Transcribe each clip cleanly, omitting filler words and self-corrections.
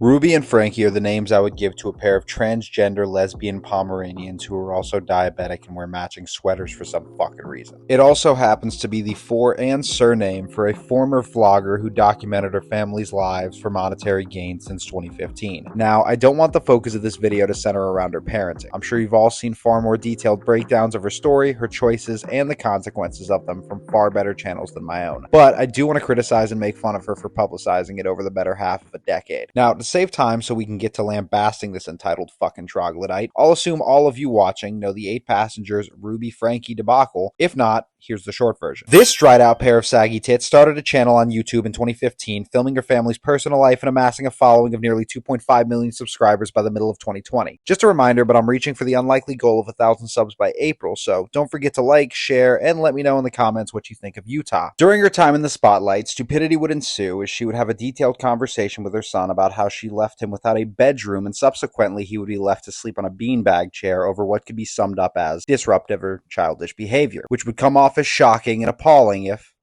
Ruby and Frankie are the names I would give to a pair of transgender lesbian Pomeranians who are also diabetic and wear matching sweaters for some fucking reason. It also happens to be the fore and surname for a former vlogger who documented her family's lives for monetary gain since 2015. Now, I don't want the focus of this video to center around her parenting. I'm sure you've all seen far more detailed breakdowns of her story, her choices, and the consequences of them from far better channels than my own. But I do want to criticize and make fun of her for publicizing it over the better half of a decade. Now, to save time so we can get to lambasting this entitled fucking troglodyte, I'll assume all of you watching know the 8 passengers Ruby Frankie debacle. If not, here's the short version. This dried out pair of saggy tits started a channel on YouTube in 2015, filming her family's personal life and amassing a following of nearly 2.5 million subscribers by the middle of 2020. Just a reminder, but I'm reaching for the unlikely goal of 1,000 subs by April, so don't forget to like, share, and let me know in the comments what you think of Utah. During her time in the spotlight, stupidity would ensue as she would have a detailed conversation with her son about how she left him without a bedroom, and subsequently he would be left to sleep on a beanbag chair over what could be summed up as disruptive or childish behavior, which would come off as shocking and appalling if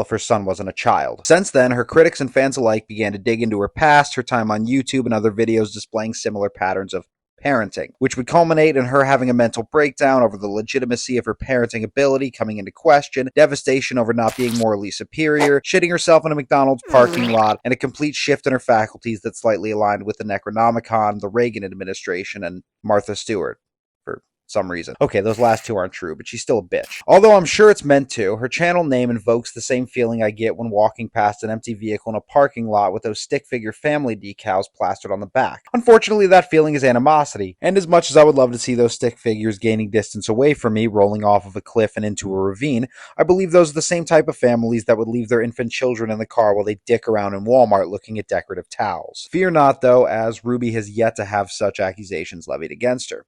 her son wasn't a child. Since then, her critics and fans alike began to dig into her past, her time on YouTube, and other videos displaying similar patterns of parenting, which would culminate in her having a mental breakdown over the legitimacy of her parenting ability coming into question, devastation over not being morally superior, shitting herself in a McDonald's parking lot, and a complete shift in her faculties that slightly aligned with the Necronomicon, the Reagan administration, and Martha Stewart. Some reason. Okay, those last two aren't true, but she's still a bitch. Although I'm sure it's meant to, her channel name invokes the same feeling I get when walking past an empty vehicle in a parking lot with those stick figure family decals plastered on the back. Unfortunately, that feeling is animosity, and as much as I would love to see those stick figures gaining distance away from me, rolling off of a cliff and into a ravine, I believe those are the same type of families that would leave their infant children in the car while they dick around in Walmart looking at decorative towels. Fear not, though, as Ruby has yet to have such accusations levied against her.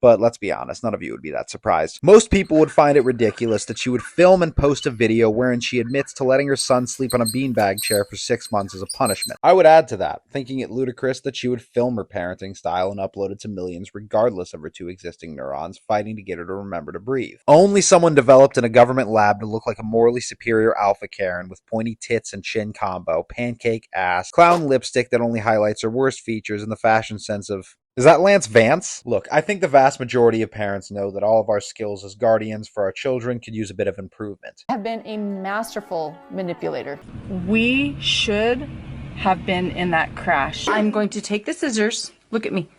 But let's be honest, none of you would be that surprised. Most people would find it ridiculous that she would film and post a video wherein she admits to letting her son sleep on a beanbag chair for 6 months as a punishment. I would add to that, thinking it ludicrous that she would film her parenting style and upload it to millions regardless of her 2 existing neurons, fighting to get her to remember to breathe. Only someone developed in a government lab to look like a morally superior alpha Karen with pointy tits and chin combo, pancake ass, clown lipstick that only highlights her worst features, and the fashion sense of... Is that Lance Vance? Look, I think the vast majority of parents know that all of our skills as guardians for our children could use a bit of improvement. I have been a masterful manipulator. We should have been in that crash. I'm going to take the scissors, look at me,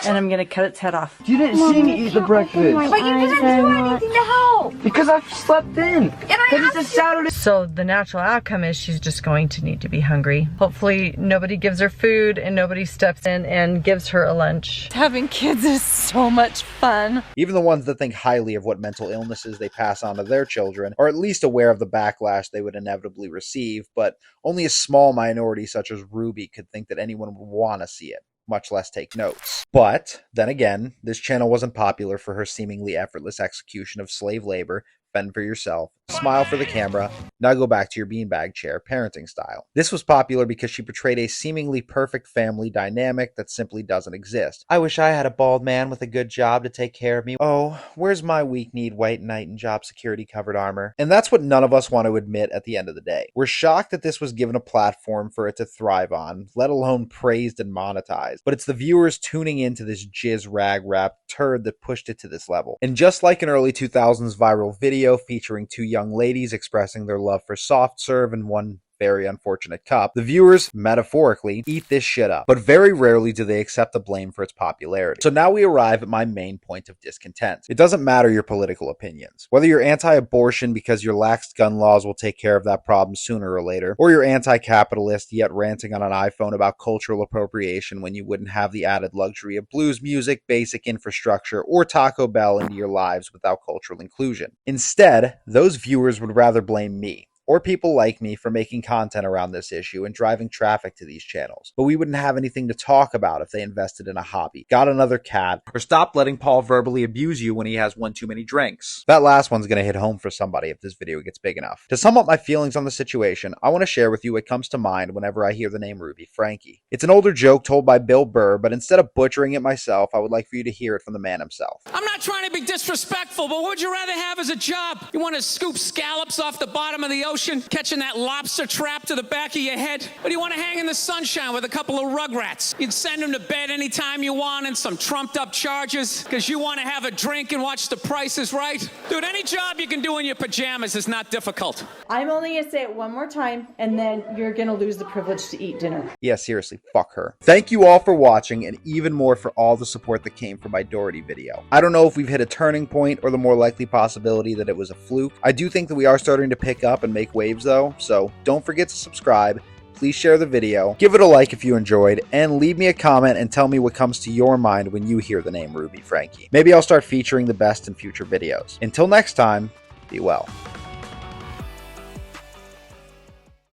and I'm going to cut its head off. You didn't see me eat the breakfast. But you didn't do anything to help. Because I slept in. And it's a Saturday. So the natural outcome is she's just going to need to be hungry. Hopefully nobody gives her food and nobody steps in and gives her a lunch. Having kids is so much fun. Even the ones that think highly of what mental illnesses they pass on to their children are at least aware of the backlash they would inevitably receive, but only a small minority such as Ruby could think that anyone would want to see it, much less take notes. But, then again, this channel wasn't popular for her seemingly effortless execution of slave labor, fend for yourself, smile for the camera, now go back to your beanbag chair parenting style. This was popular because she portrayed a seemingly perfect family dynamic that simply doesn't exist. I wish I had a bald man with a good job to take care of me. Oh, where's my weak-kneed white knight in job security covered armor? And that's what none of us want to admit at the end of the day. We're shocked that this was given a platform for it to thrive on, let alone praised and monetized. But it's the viewers tuning into this jizz rag rap turd that pushed it to this level. And just like an early 2000s viral video featuring 2 young ladies expressing their love for soft serve and one very unfortunate cup, the viewers, metaphorically, eat this shit up. But very rarely do they accept the blame for its popularity. So now we arrive at my main point of discontent. It doesn't matter your political opinions. Whether you're anti-abortion because your lax gun laws will take care of that problem sooner or later, or you're anti-capitalist yet ranting on an iPhone about cultural appropriation when you wouldn't have the added luxury of blues music, basic infrastructure, or Taco Bell into your lives without cultural inclusion. Instead, those viewers would rather blame me, or people like me, for making content around this issue and driving traffic to these channels. But we wouldn't have anything to talk about if they invested in a hobby, got another cat, or stopped letting Paul verbally abuse you when he has one too many drinks. That last one's gonna hit home for somebody if this video gets big enough. To sum up my feelings on the situation, I want to share with you what comes to mind whenever I hear the name Ruby Frankie. It's an older joke told by Bill Burr, but instead of butchering it myself, I would like for you to hear it from the man himself. I'm not trying to be disrespectful, but what would you rather have as a job? You want to scoop scallops off the bottom of the ocean? ocean, catching that lobster trap to the back of your head? Or do you want to hang in the sunshine with a couple of rugrats? You'd send them to bed anytime you want and some trumped up charges because you want to have a drink and watch The Price is Right? Dude, any job you can do in your pajamas is not difficult. I'm only going to say it one more time, and then you're going to lose the privilege to eat dinner. Yeah, seriously, fuck her. Thank you all for watching, and even more for all the support that came from my Doherty video. I don't know if we've hit a turning point or the more likely possibility that it was a fluke. I do think that we are starting to pick up and make waves though, so don't forget to subscribe. Please share the video, give it a like if you enjoyed, and leave me a comment and tell me what comes to your mind when you hear the name Ruby Franke. Maybe I'll start featuring the best in future videos. Until next time, be well.